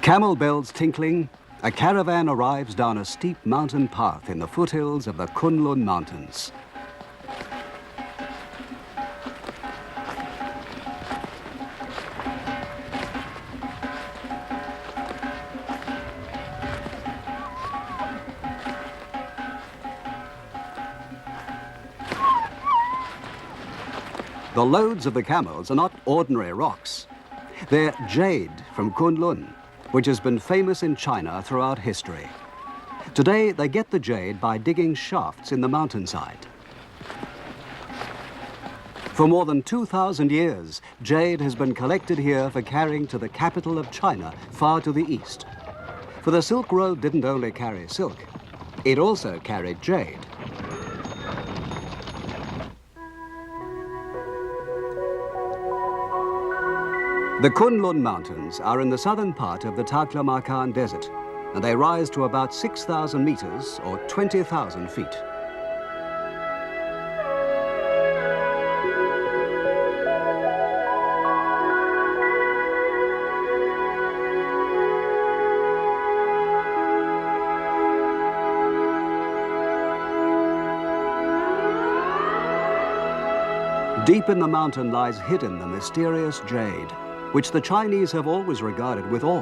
Camel bells tinkling, a caravan arrives down a steep mountain path in the foothills of the Kunlun Mountains. The loads of the camels are not ordinary rocks. They're jade from Kunlun, which has been famous in China throughout history. Today, they get the jade by digging shafts in the mountainside. For more than 2,000 years, jade has been collected here for carrying to the capital of China, far to the east. For the Silk Road didn't only carry silk, it also carried jade. The Kunlun Mountains are in the southern part of the Taklamakan Desert, and they rise to about 6,000 meters or 20,000 feet. Deep in the mountain lies hidden the mysterious jade, which the Chinese have always regarded with awe.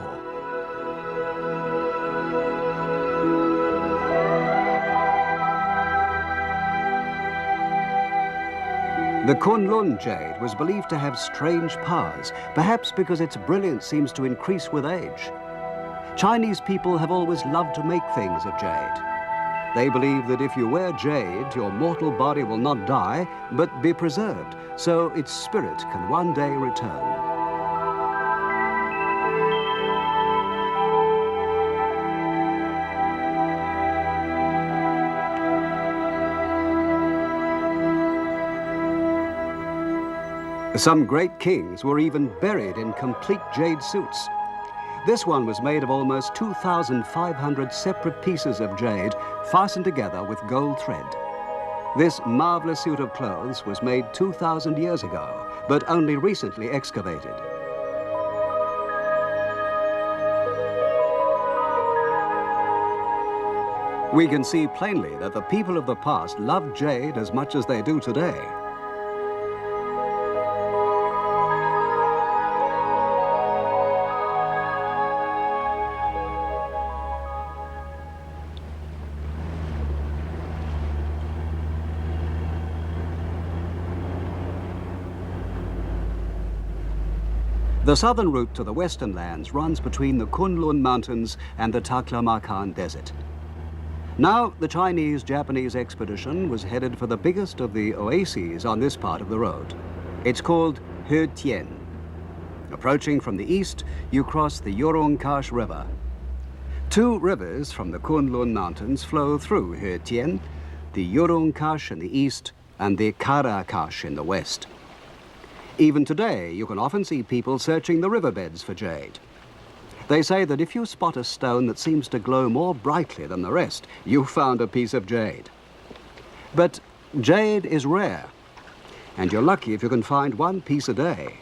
The Kunlun jade was believed to have strange powers, perhaps because its brilliance seems to increase with age. Chinese people have always loved to make things of jade. They believe that if you wear jade, your mortal body will not die, but be preserved, so its spirit can one day return. Some great kings were even buried in complete jade suits. This one was made of almost 2,500 separate pieces of jade fastened together with gold thread. This marvelous suit of clothes was made 2,000 years ago, but only recently excavated. We can see plainly that the people of the past loved jade as much as they do today. The southern route to the western lands runs between the Kunlun Mountains and the Taklamakan Desert. Now, the Chinese-Japanese expedition was headed for the biggest of the oases on this part of the road. It's called Khotan. Approaching from the east, you cross the Urungkash River. Two rivers from the Kunlun Mountains flow through Khotan, the Urungkash in the east and the Karakash in the west. Even today, you can often see people searching the riverbeds for jade. They say that if you spot a stone that seems to glow more brightly than the rest, you've found a piece of jade. But jade is rare, and you're lucky if you can find one piece a day.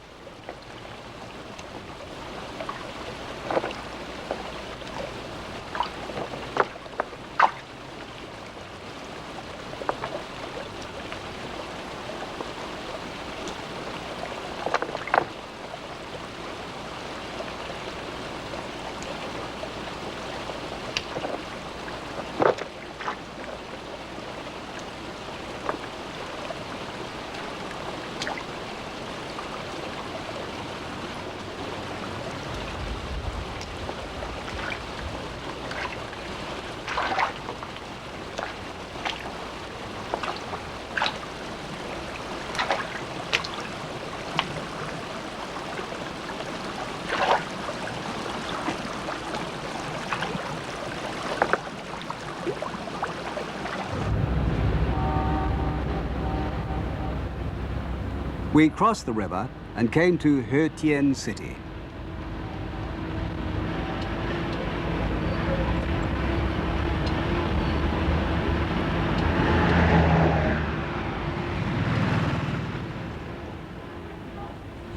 We crossed the river and came to Khotan city.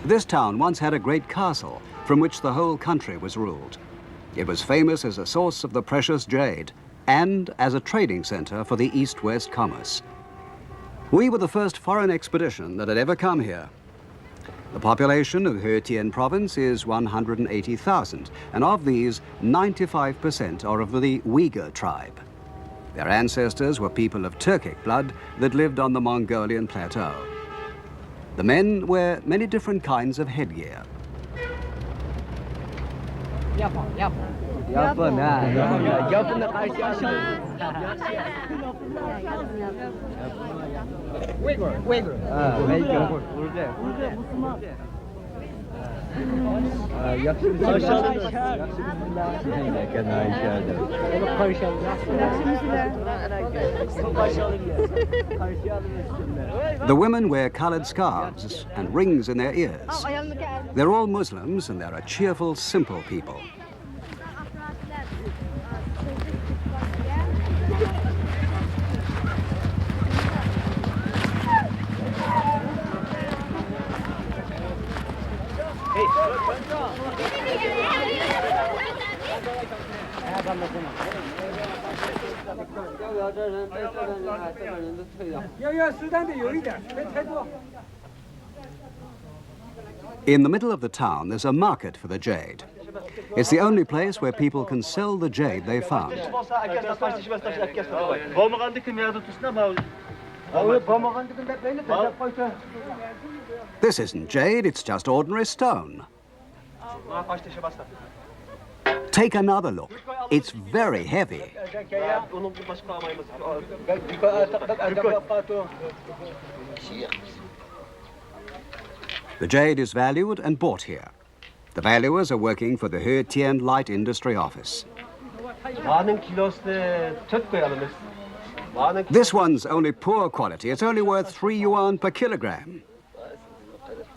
This town once had a great castle from which the whole country was ruled. It was famous as a source of the precious jade and as a trading center for the east-west commerce. We were the first foreign expedition that had ever come here. The population of Khotan province is 180,000, and of these, 95% are of the Uyghur tribe. Their ancestors were people of Turkic blood that lived on the Mongolian plateau. The men wear many different kinds of headgear. The women wear colored scarves and rings in their ears. They're all Muslims, and they're a cheerful, simple people. In the middle of the town, there's a market for the jade. It's the only place where people can sell the jade they found. This isn't jade, it's just ordinary stone. Take another look. It's very heavy. The jade is valued and bought here. The valuers are working for the Khotan Light Industry Office. This one's only poor quality. It's only worth 3 yuan per kilogram.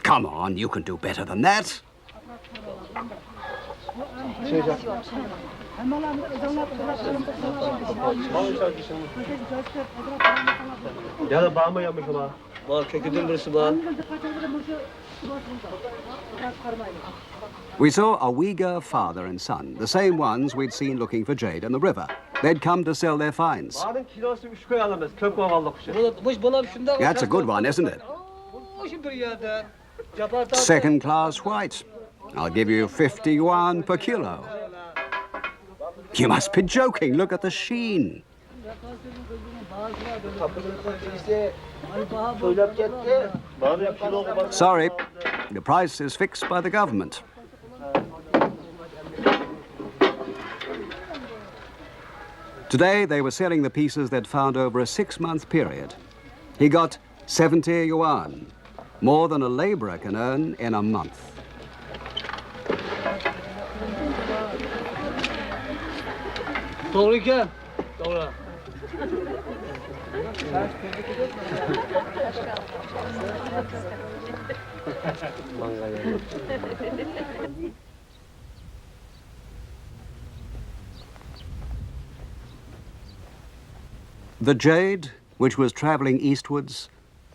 Come on, you can do better than that. We saw a Uyghur father and son, the same ones we'd seen looking for jade in the river. They'd come to sell their finds. That's a good one, isn't it? Second-class white. I'll give you 50 yuan per kilo. You must be joking. Look at the sheen. Sorry, the price is fixed by the government. Today, they were selling the pieces they'd found over a 6-month period. He got 70 yuan, more than a laborer can earn in a month. The jade, which was traveling eastwards,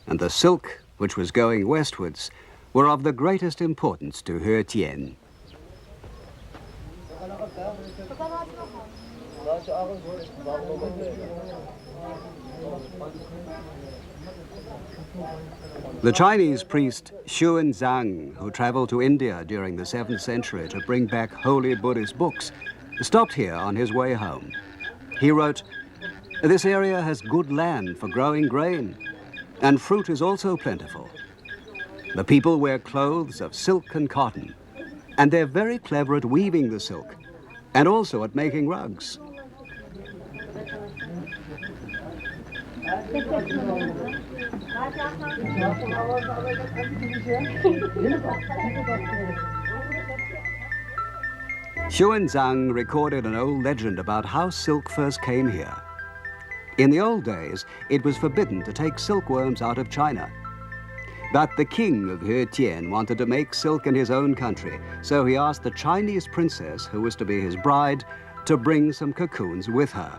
and the silk, which was going westwards, were of the greatest importance to Khotan. The Chinese priest Xuanzang, who traveled to India during the 7th century to bring back holy Buddhist books, stopped here on his way home. He wrote, "This area has good land for growing grain, and fruit is also plentiful. The people wear clothes of silk and cotton, and they're very clever at weaving the silk, and also at making rugs." Xuanzang recorded an old legend about how silk first came here. In the old days, it was forbidden to take silkworms out of China. But the king of Khotan wanted to make silk in his own country, so he asked the Chinese princess, who was to be his bride, to bring some cocoons with her.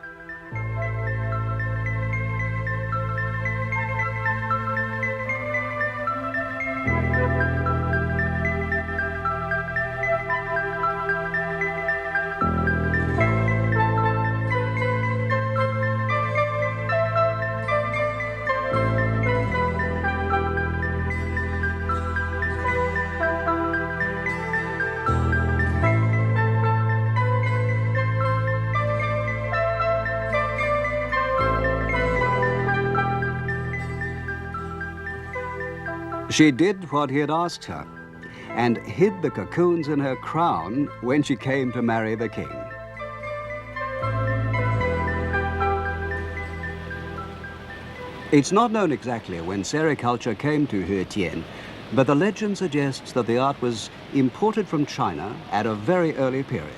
She did what he had asked her, and hid the cocoons in her crown when she came to marry the king. It's not known exactly when sericulture came to Khotan, but the legend suggests that the art was imported from China at a very early period.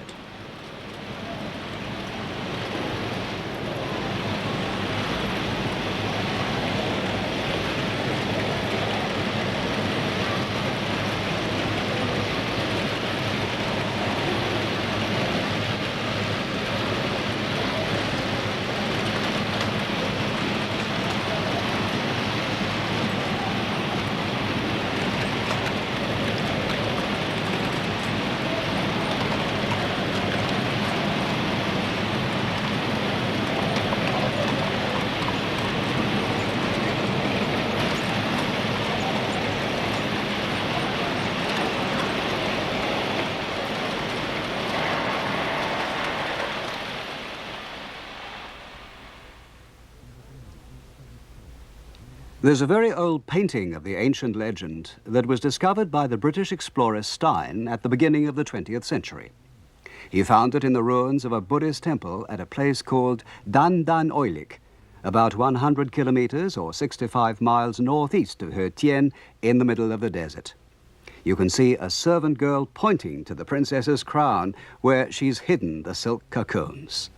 There's a very old painting of the ancient legend that was discovered by the British explorer Stein at the beginning of the 20th century. He found it in the ruins of a Buddhist temple at a place called Dan Dan Oilik, about 100 kilometers or 65 miles northeast of Khotan in the middle of the desert. You can see a servant girl pointing to the princess's crown where she's hidden the silk cocoons.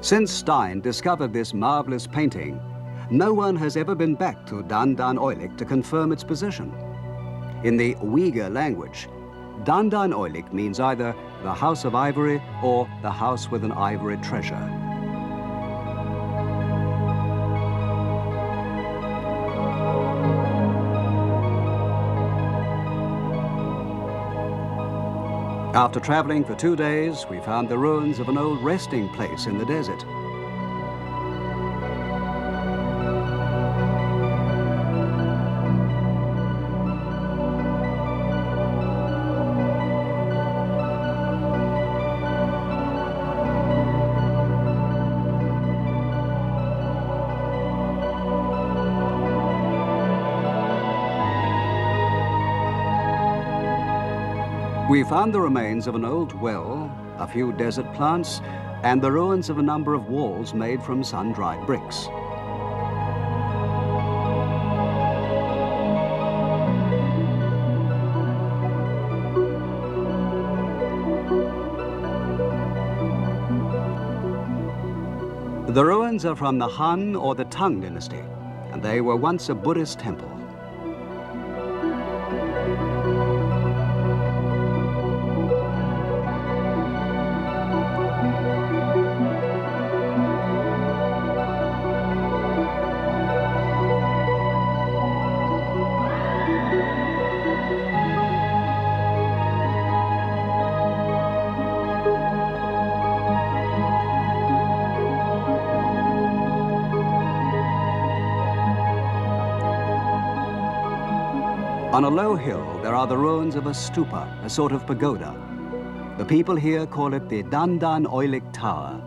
Since Stein discovered this marvelous painting, no one has ever been back to Dan Dan Oilik to confirm its position. In the Uyghur language, Dan Dan Oilik means either the house of ivory or the house with an ivory treasure. After traveling for 2 days, we found the ruins of an old resting place in the desert. We found the remains of an old well, a few desert plants, and the ruins of a number of walls made from sun-dried bricks. The ruins are from the Han or the Tang dynasty, and they were once a Buddhist temple. On a low hill, there are the ruins of a stupa, a sort of pagoda. The people here call it the Dan Dan Oilik Tower.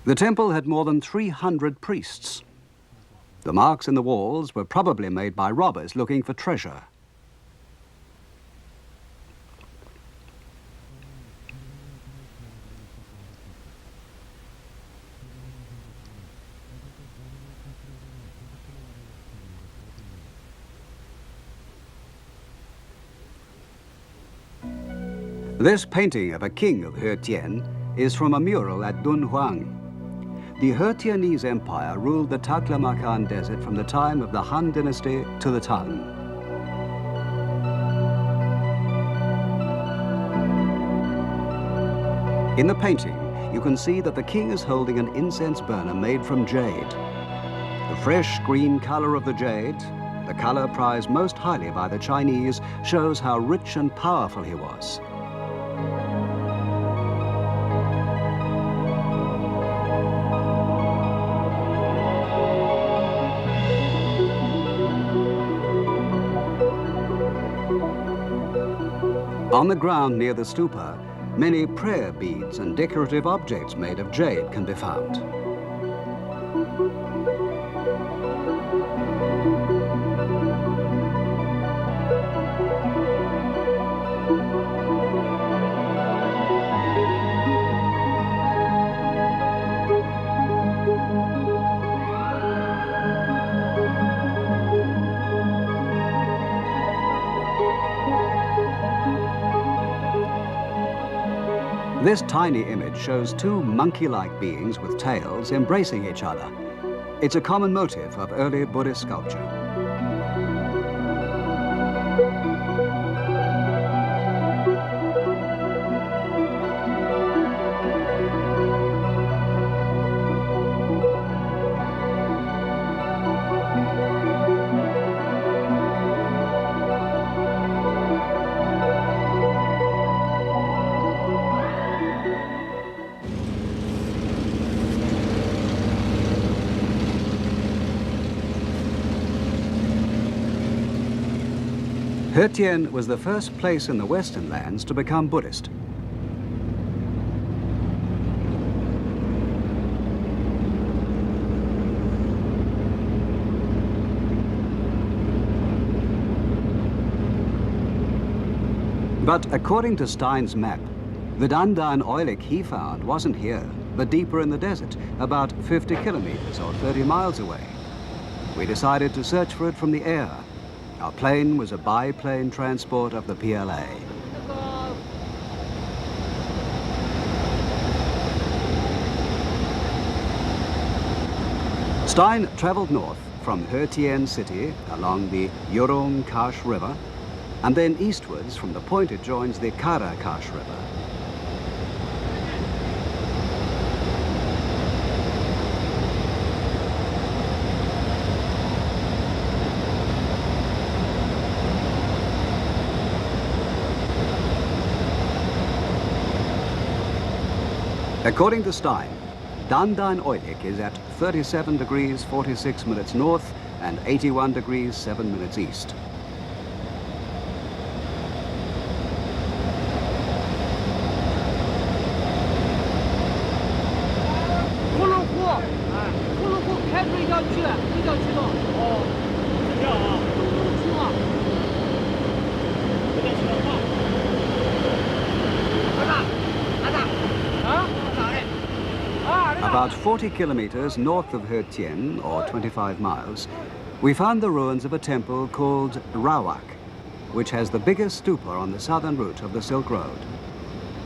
The temple had more than 300 priests. The marks in the walls were probably made by robbers looking for treasure. This painting of a king of Khotan is from a mural at Dunhuang. The Khotanese Empire ruled the Taklamakan Desert from the time of the Han dynasty to the Tang. In the painting, you can see that the king is holding an incense burner made from jade. The fresh green color of the jade, the color prized most highly by the Chinese, shows how rich and powerful he was. On the ground near the stupa, many prayer beads and decorative objects made of jade can be found. This tiny image shows two monkey-like beings with tails embracing each other. It's a common motif of early Buddhist sculpture. Khotan was the first place in the Western lands to become Buddhist. But according to Stein's map, the Dandan oilik he found wasn't here, but deeper in the desert, about 50 kilometers or 30 miles away. We decided to search for it from the air. Our plane was a biplane transport of the PLA. Stein traveled north from Khotan city along the Yorong Kash River, and then eastwards from the point it joins the Kara Kash River. According to Stein, Dandan oilik is at 37 degrees 46 minutes north and 81 degrees 7 minutes east. About 40 kilometers north of Khotan, or 25 miles, we found the ruins of a temple called Rawak, which has the biggest stupa on the southern route of the Silk Road.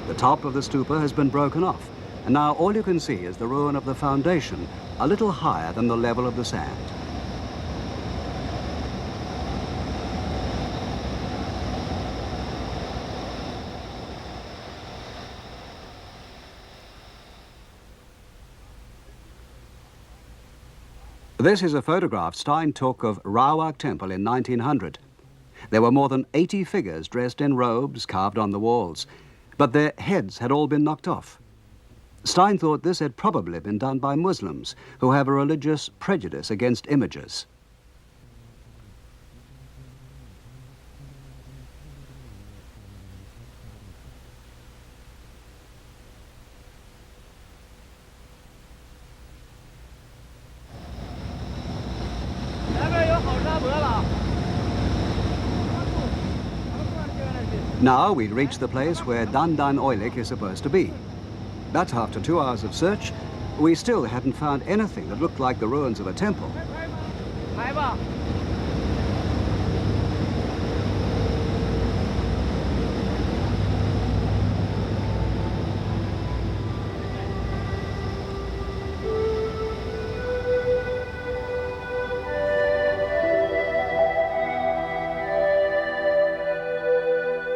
The top of the stupa has been broken off, and now all you can see is the ruin of the foundation, a little higher than the level of the sand. This is a photograph Stein took of Rawak Temple in 1900. There were more than 80 figures dressed in robes carved on the walls, but their heads had all been knocked off. Stein thought this had probably been done by Muslims, who have a religious prejudice against images. Now we'd reached the place where Dandan oilik is supposed to be. But after 2 hours of search, we still hadn't found anything that looked like the ruins of a temple.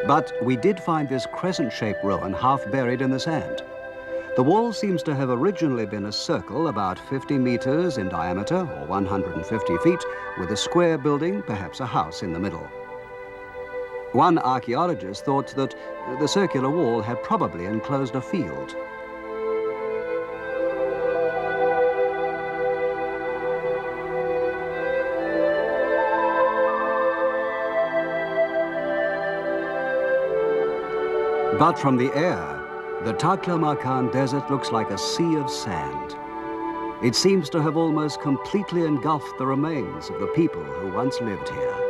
But we did find this crescent-shaped ruin half buried in the sand. The wall seems to have originally been a circle about 50 meters in diameter, or 150 feet, with a square building, perhaps a house, in the middle. One archaeologist thought that the circular wall had probably enclosed a field. But from the air, the Taklamakan Desert looks like a sea of sand. It seems to have almost completely engulfed the remains of the people who once lived here.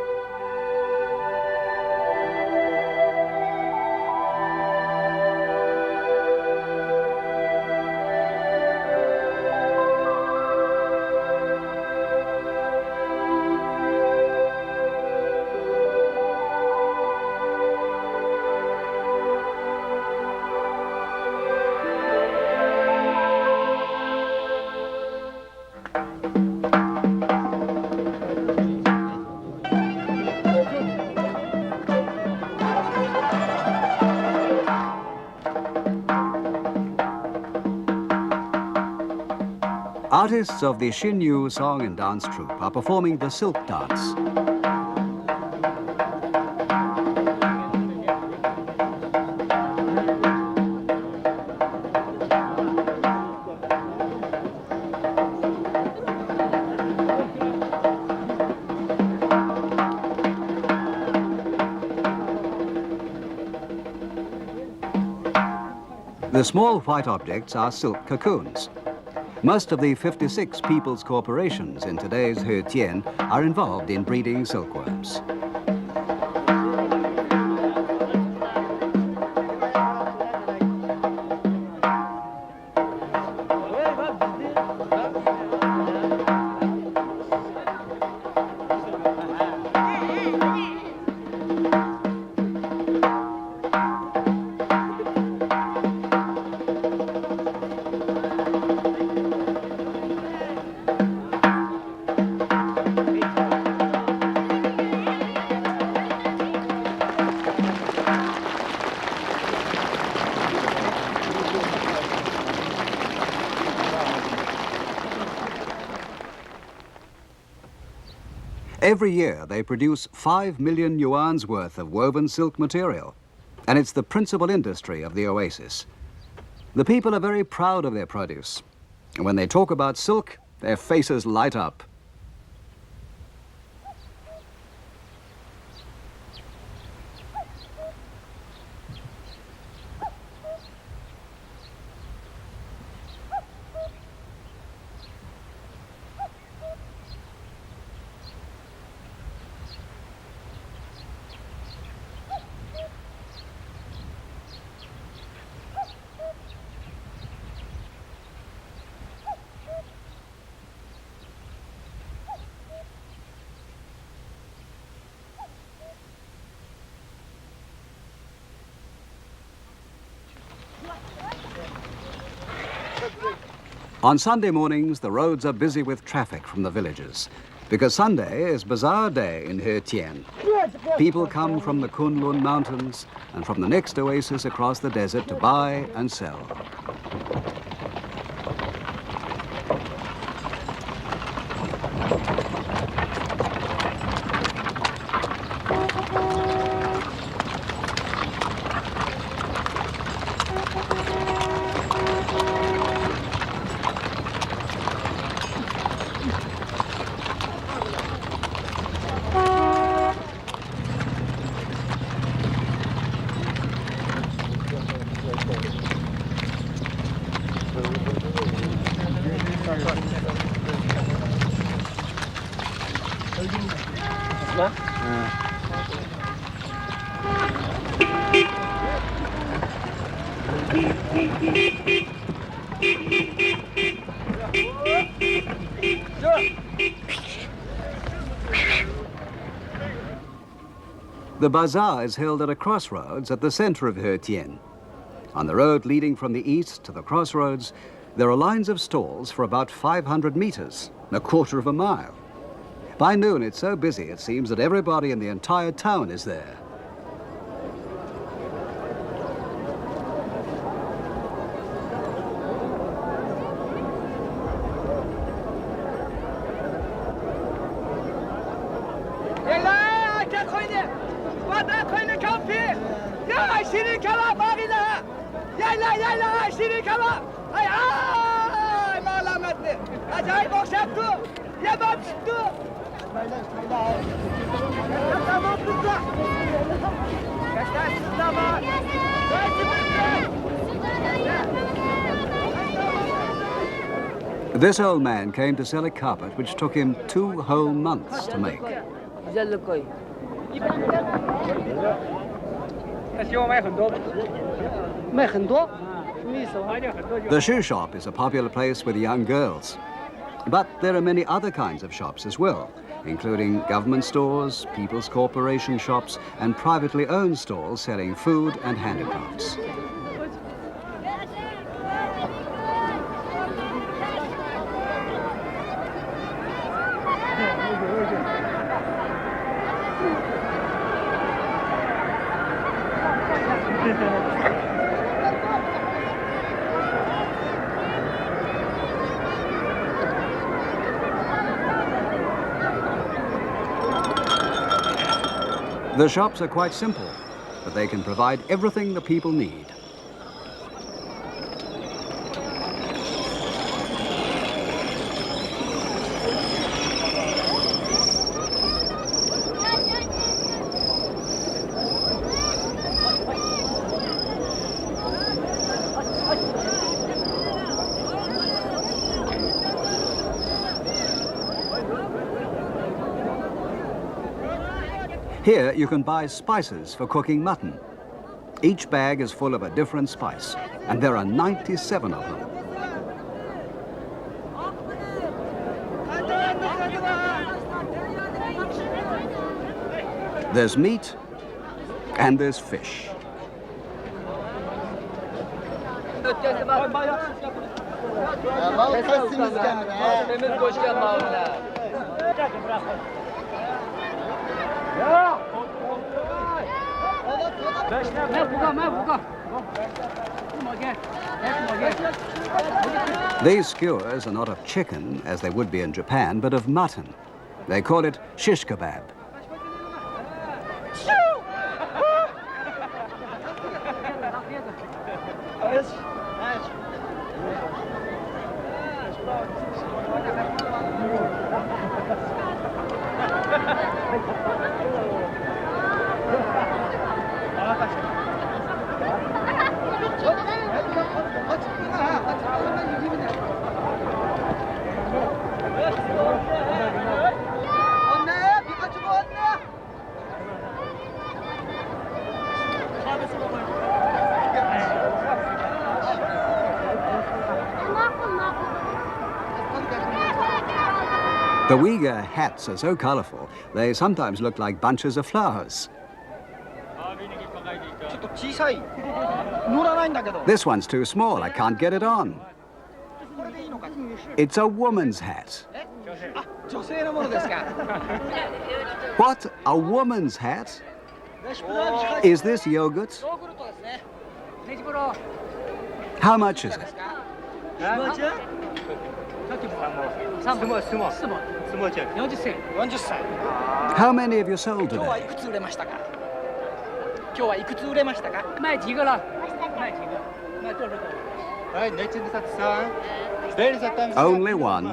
Artists of the Xinyu song and dance troupe are performing the silk dance. The small white objects are silk cocoons. Most of the 56 people's corporations in today's Khotan are involved in breeding silkworms. Every year, they produce 5 million yuan's worth of woven silk material, and it's the principal industry of the Oasis. The people are very proud of their produce, and when they talk about silk, their faces light up. On Sunday mornings, the roads are busy with traffic from the villages, because Sunday is Bazaar Day in Khotan. People come from the Kunlun Mountains and from the next oasis across the desert to buy and sell. The bazaar is held at a crossroads at the center of Khotan. On the road leading from the east to the crossroads, there are lines of stalls for about 500 meters, a quarter of a mile. By noon, it's so busy it seems that everybody in the entire town is there. This old man came to sell a carpet which took him 2 whole months to make. The shoe shop is a popular place with young girls. But there are many other kinds of shops as well, including government stores, people's corporation shops, and privately owned stalls selling food and handicrafts. The shops are quite simple, but they can provide everything the people need. Here you can buy spices for cooking mutton. Each bag is full of a different spice, and there are 97 of them. There's meat and there's fish. These skewers are not of chicken, as they would be in Japan, but of mutton. They call it shish kebab. The Uyghur hats are so colorful, they sometimes look like bunches of flowers. This one's too small, I can't get it on. It's a woman's hat. What? A woman's hat? Is this yogurt? How much is it? How many have you sold today? Only one.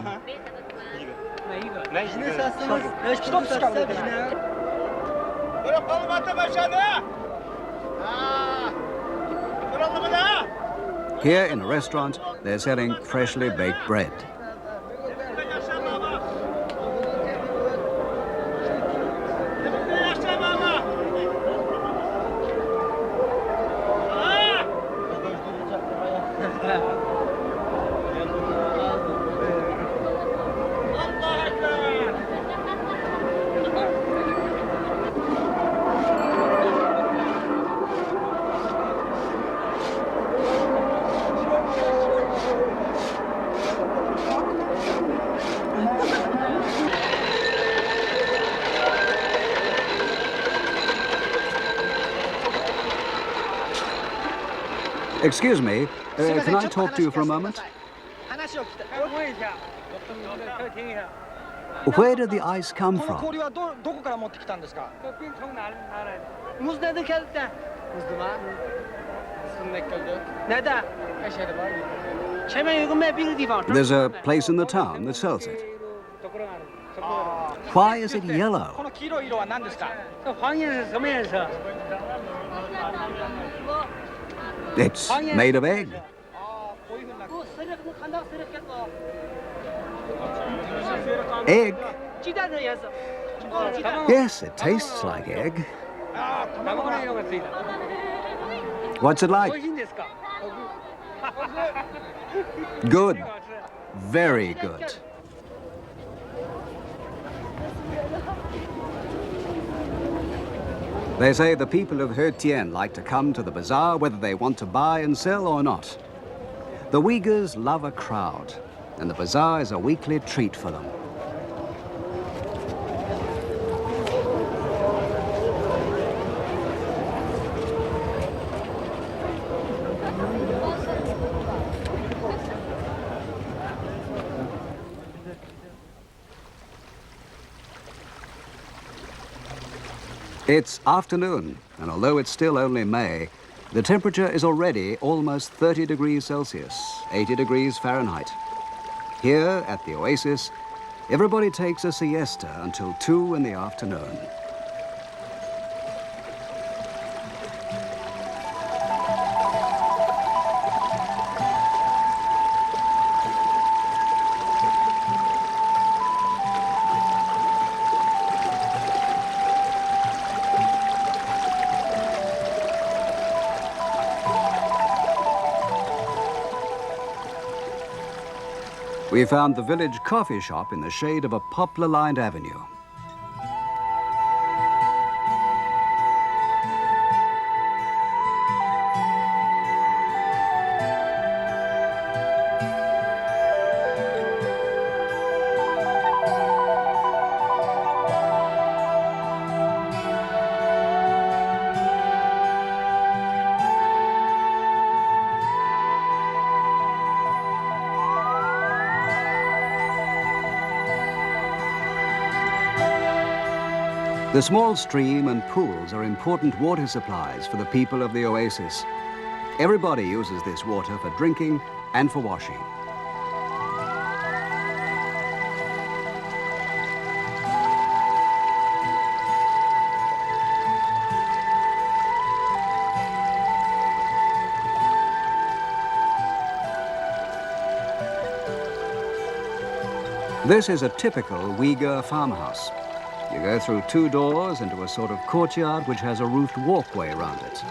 Here in a restaurant, they're selling freshly baked bread. Excuse me, can I talk to you for a moment? Where did the ice come from? There's a place in the town that sells it. Why is it yellow? It's made of egg. Egg? Yes, it tastes like egg. What's it like? Good. Very good. They say the people of Khotan like to come to the bazaar whether they want to buy and sell or not. The Uyghurs love a crowd, and the bazaar is a weekly treat for them. It's afternoon, and although it's still only May, the temperature is already almost 30 degrees Celsius, 80 degrees Fahrenheit. Here at the Oasis, everybody takes a siesta until 2 in the afternoon. We found the village coffee shop in the shade of a poplar-lined avenue. The small stream and pools are important water supplies for the people of the Oasis. Everybody uses this water for drinking and for washing. This is a typical Uyghur farmhouse. You go through 2 doors into a sort of courtyard which has a roofed walkway around it.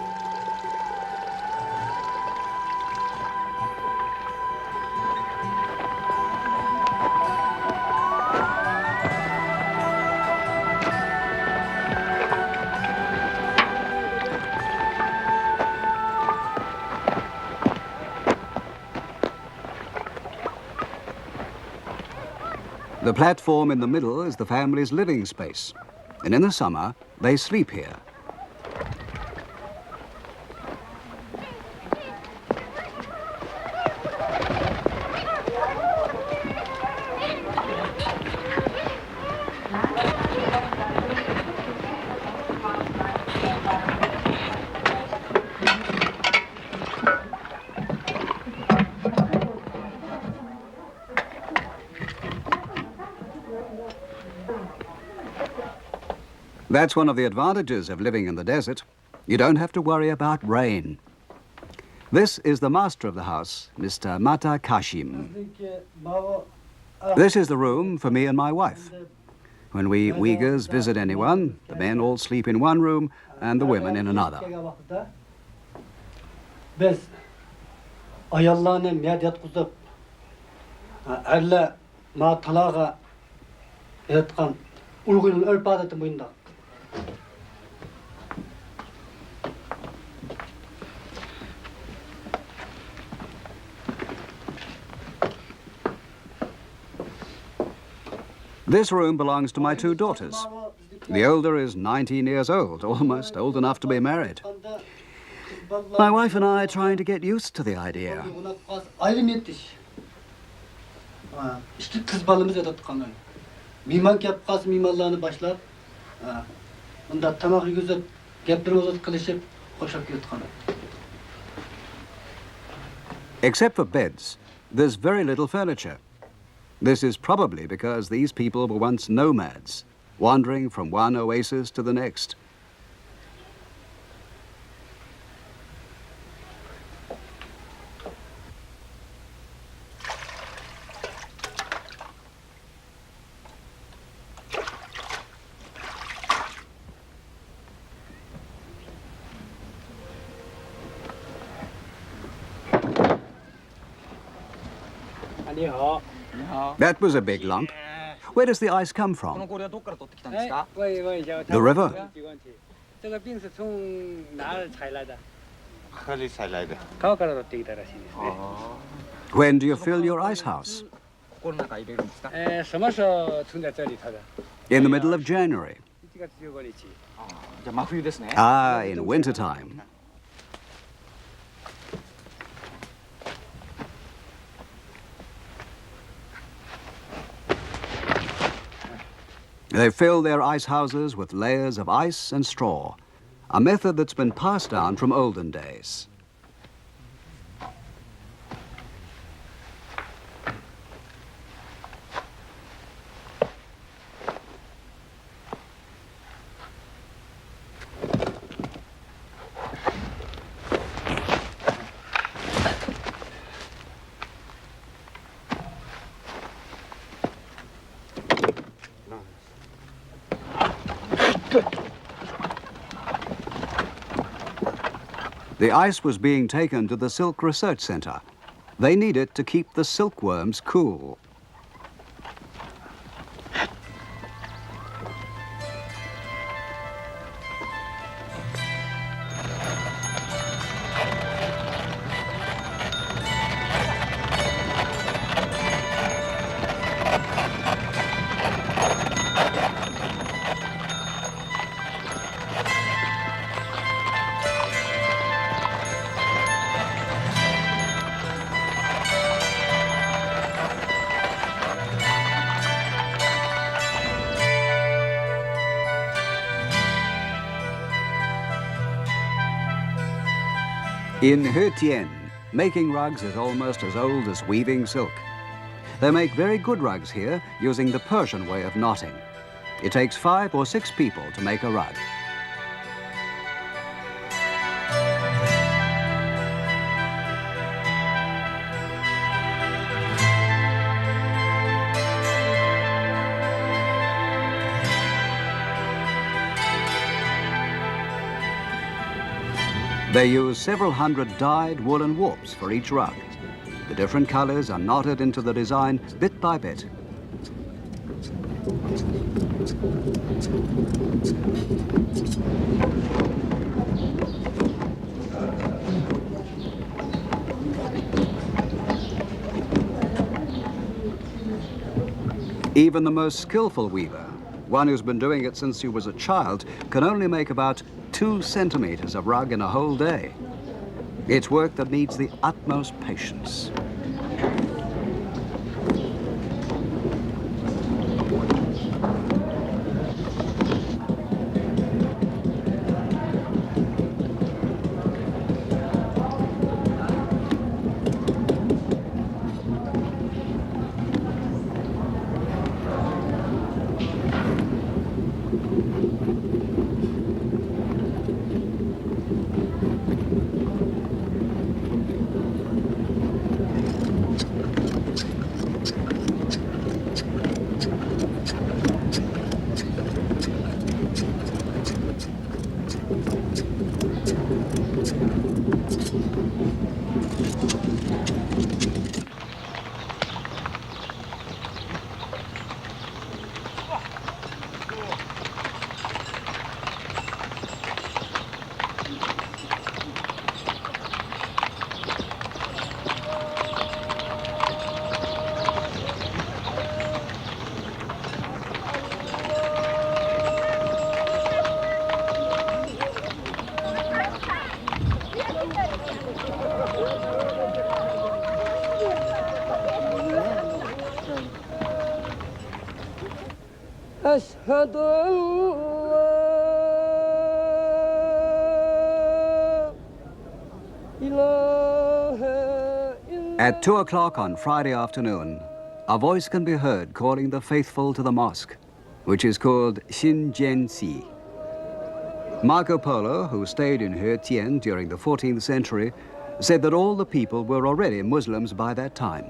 The platform in the middle is the family's living space, and in the summer, they sleep here. That's one of the advantages of living in the desert. You don't have to worry about rain. This is the master of the house, Mr. Mata Kashim. This is the room for me and my wife. When we Uyghurs visit anyone, the men all sleep in one room and the women in another. This room belongs to my 2 daughters. The older is 19 years old, almost old enough to be married. My wife and I are trying to get used to the idea. Except for beds, there's very little furniture. This is probably because these people were once nomads, wandering from one oasis to the next. That was a big lump. Where does the ice come from? The river? When do you fill your ice house? In the middle of January. Ah, in winter time. They fill their ice houses with layers of ice and straw, a method that's been passed down from olden days. The ice was being taken to the Silk Research Center. They need it to keep the silkworms cool. In Khotan, making rugs is almost as old as weaving silk. They make very good rugs here using the Persian way of knotting. It takes 5 or 6 people to make a rug. They use several hundred dyed woolen warps for each rug. The different colors are knotted into the design bit by bit. Even the most skillful weaver, one who's been doing it since he was a child, can only make about 2 centimeters of rug in a whole day. It's work that needs the utmost patience. At 2 o'clock on Friday afternoon, a voice can be heard calling the faithful to the mosque, which is called Shinjianxi. Marco Polo, who stayed in Khotan during the 14th century, said that all the people were already Muslims by that time.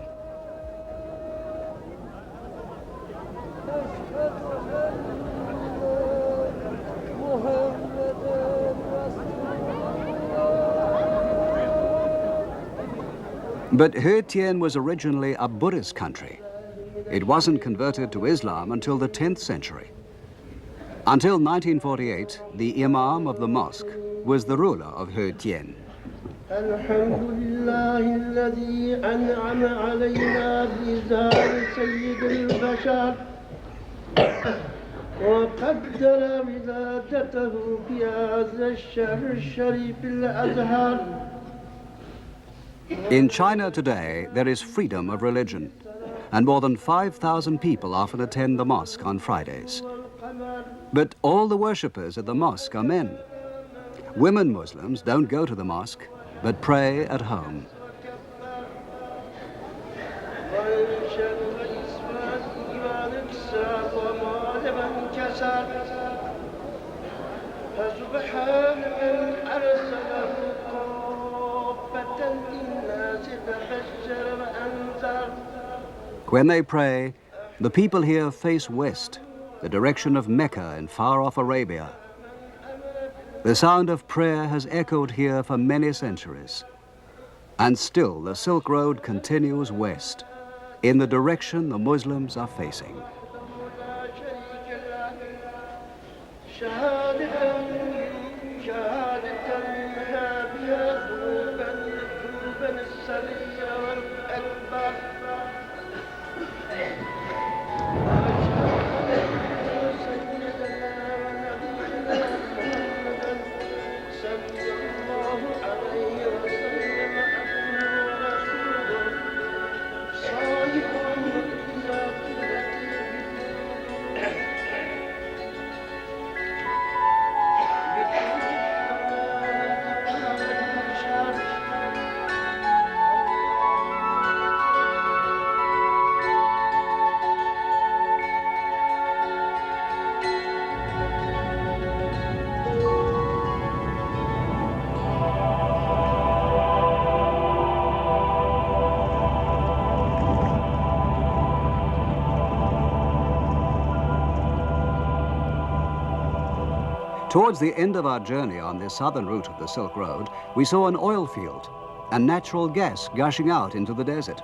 But Khotan was originally a Buddhist country. It wasn't converted to Islam until the 10th century. Until 1948, the imam of the mosque was the ruler of Khotan. وقدر ولادته في هذا الشهر الشريف الأزهر. In China today, there is freedom of religion, and more than 5,000 people often attend the mosque on Fridays. But all the worshippers at the mosque are men. Women Muslims don't go to the mosque, but pray at home. When they pray, the people here face west, the direction of Mecca in far-off Arabia. The sound of prayer has echoed here for many centuries. And still the Silk Road continues west, in the direction the Muslims are facing. Towards the end of our journey on this southern route of the Silk Road, we saw an oil field and natural gas gushing out into the desert.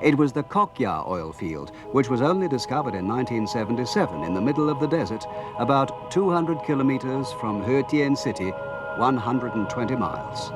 It was the Kokya oil field, which was only discovered in 1977 in the middle of the desert, about 200 kilometers from Khotan city, 120 miles.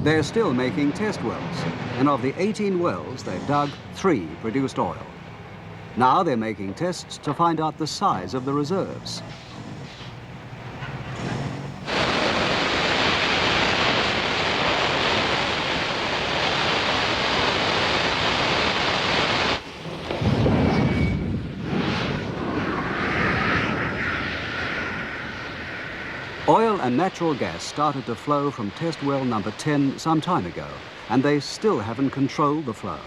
They're still making test wells, and of the 18 wells they dug, 3 produced oil. Now they're making tests to find out the size of the reserves. Oil and natural gas started to flow from test well number 10 some time ago, and they still haven't controlled the flow.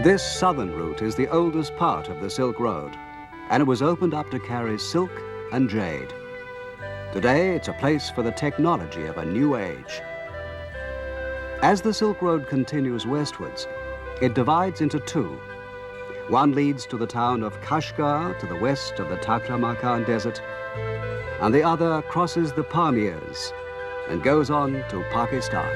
This southern route is the oldest part of the Silk Road, and it was opened up to carry silk and jade. Today, it's a place for the technology of a new age. As the Silk Road continues westwards, it divides into two. One leads to the town of Kashgar to the west of the Taklamakan Desert, and the other crosses the Pamirs and goes on to Pakistan.